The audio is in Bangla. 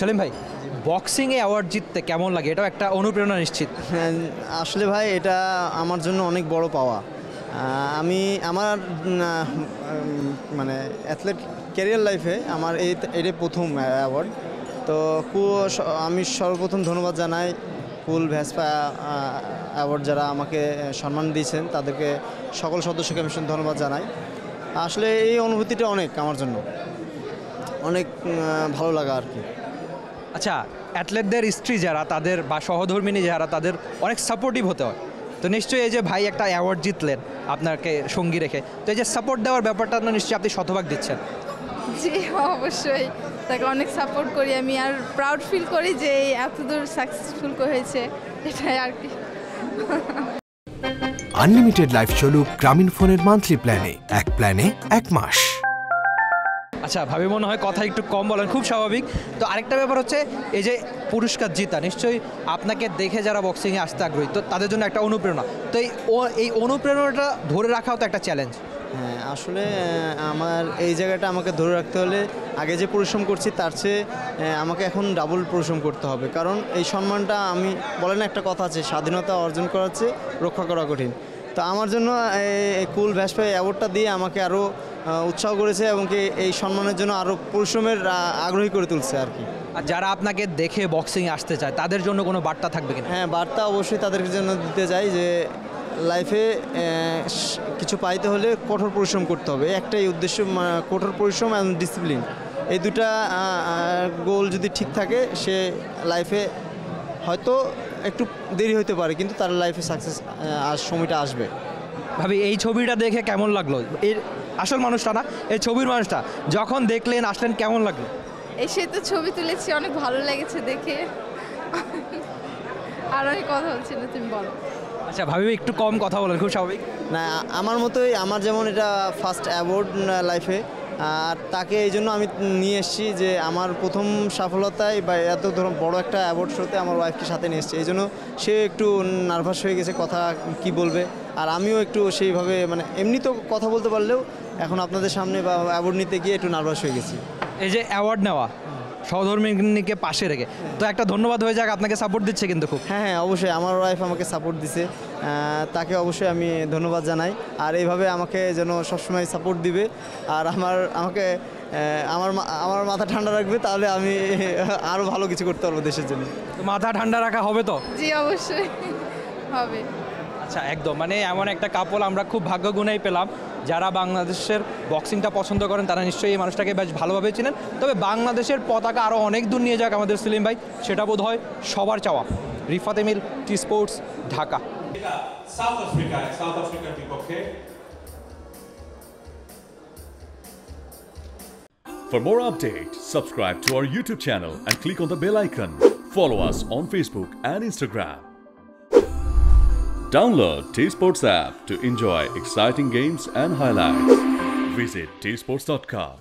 সেলিম ভাই, বক্সিংয়ে অ্যাওয়ার্ড জিততে কেমন লাগে? এটাও একটা অনুপ্রেরণা নিশ্চিত। হ্যাঁ, আসলে ভাই এটা আমার জন্য অনেক বড় পাওয়া। আমি আমার মানে অ্যাথলেট ক্যারিয়ার লাইফে আমার এটা প্রথম অ্যাওয়ার্ড। তো আমি সর্বপ্রথম ধন্যবাদ জানাই কুল ভ্যাসপা অ্যাওয়ার্ড যারা আমাকে সম্মান দিয়েছেন, তাদেরকে সকল সদস্যকে আমি ধন্যবাদ জানাই। আসলে এই অনুভূতিটা অনেক আমার জন্য অনেক ভালো লাগা আর কি। আচ্ছা, অ্যাথলেটদের স্ত্রী যারা তাদের বা সহধর্মিনী যারা তাদের অনেক সাপোর্টিভ হতে হয়, তো নিশ্চয়ই এই যে ভাই একটা অ্যাওয়ার্ড জিতলেন আপনাকে সঙ্গী রেখে, তো এই যে সাপোর্ট দেওয়ার ব্যাপারটা তো নিশ্চয়ই আপনি শতভাগ দিচ্ছেন। জি অবশ্যই, তাকে অনেক সাপোর্ট করি আমি, আর প্রাউড ফিল করি যে এতদূর সাকসেসফুল হয়েছে, এটাই আর কি। আনলিমিটেড লাইফ চলুক গ্রামীণ ফোনের মান্থলি প্ল্যানে, এক প্ল্যানে 1 মাস। আচ্ছা, ভাবি মনে হয় কথা একটু কম বলেন, খুব স্বাভাবিক। তো আরেকটা ব্যাপার হচ্ছে এই যে পুরস্কার জিতা, নিশ্চয়ই আপনাকে দেখে যারা বক্সিংয়ে আসতে আগ্রহী, তো তাদের জন্য একটা অনুপ্রেরণা। তো এই অনুপ্রেরণাটা ধরে রাখাও তো একটা চ্যালেঞ্জ। হ্যাঁ, আসলে আমার এই জায়গাটা আমাকে ধরে রাখতে হলে আগে যে পরিশ্রম করছি তার চেয়ে আমাকে এখন ডাবল পরিশ্রম করতে হবে, কারণ এই সম্মানটা আমি বলেন একটা কথা আছে, স্বাধীনতা অর্জন করার চেয়ে রক্ষা করা কঠিন। তো আমার জন্য এই কুল ভ্যাসপা অ্যাওয়ার্ডটা দিয়ে আমাকে আরও উৎসাহ করেছে এবং কি এই সম্মানের জন্য আরও পরিশ্রমের আগ্রহী করে তুলছে আর কি। আর যারা আপনাকে দেখে বক্সিংয়ে আসতে চায় তাদের জন্য কোনো বার্তা থাকবে কিনা? হ্যাঁ, বার্তা অবশ্যই তাদের জন্য দিতে চাই যে লাইফে কিছু পাইতে হলে কঠোর পরিশ্রম করতে হবে, একটাই উদ্দেশ্য, কঠোর পরিশ্রম এবং ডিসিপ্লিন। এই দুটা গোল যদি ঠিক থাকে, সে লাইফে হয়তো একটু দেরি হতে পারে কিন্তু তার লাইফে সাকসেস সময়টা আসবে। ভাবি, এই ছবিটা দেখে কেমন লাগলো? এর আসল মানুষটা না, এই ছবির মানুষটা যখন দেখলেন আসলেন কেমন লাগলো? এসে তো ছবি তুলেছি, অনেক ভালো লেগেছে দেখে। আর অনেক কথা হচ্ছে না, তুমি বলো। আচ্ছা ভাবি, একটু কম কথা বলেন, খুব স্বাভাবিক। না, আমার মতোই, আমার যেমন এটা ফার্স্ট অ্যাওয়ার্ড লাইফে, আর তাকে এই জন্য আমি নিয়ে এসেছি যে আমার প্রথম সফলতায় বা এত বড় একটা অ্যাওয়ার্ড শোতে আমার ওয়াইফকে সাথে নিয়ে এসেছি, এই জন্য সে একটু নার্ভাস হয়ে গেছে, কথা কি বলবে। আর আমিও একটু সেইভাবে, মানে এমনি তো কথা বলতে পারলেও এখন আপনাদের সামনে বা অ্যাওয়ার্ড নিতে গিয়ে একটু নার্ভাস হয়ে গেছি। এই যে অ্যাওয়ার্ড নেওয়া সহধর্মিনীকে পাশে রেখে, তো একটা ধন্যবাদ হয়ে যাক, আপনাকে সাপোর্ট দিচ্ছে কিন্তু খুব। হ্যাঁ হ্যাঁ, অবশ্যই আমার ওয়াইফ আমাকে সাপোর্ট দিছে, তাকে অবশ্যই আমি ধন্যবাদ জানাই। আর এইভাবে আমাকে যেন সবসময় সাপোর্ট দিবে আর আমাকে আমার মাথা ঠান্ডা রাখবে, তাহলে আমি আরও ভালো কিছু করতে পারবো দেশের জন্য। তো মাথা ঠান্ডা রাখা হবে তো? জি অবশ্যই হবে। আচ্ছা, একদম, মানে এমন একটা কাপল আমরা খুব ভাগ্যগুণেই পেলাম, যারা বাংলাদেশের বক্সিংটা পছন্দ করেন, তারা নিশ্চয়ই এই মানুষটাকে বেশ ভালোভাবে চিনেন। তবে বাংলাদেশের পতাকা আরও অনেক দূর নিয়ে যাক আমাদের সেলিম ভাই, সেটা বোধ হয় সবার চাওয়া। Rifat Emil, T Sports, Dhaka. South আফ্রিকার বিপক্ষে। For more updates, subscribe to our YouTube channel and click on the bell icon. Follow us on Facebook and Instagram. Download T-Sports app to enjoy exciting games and highlights. Visit tsports.com.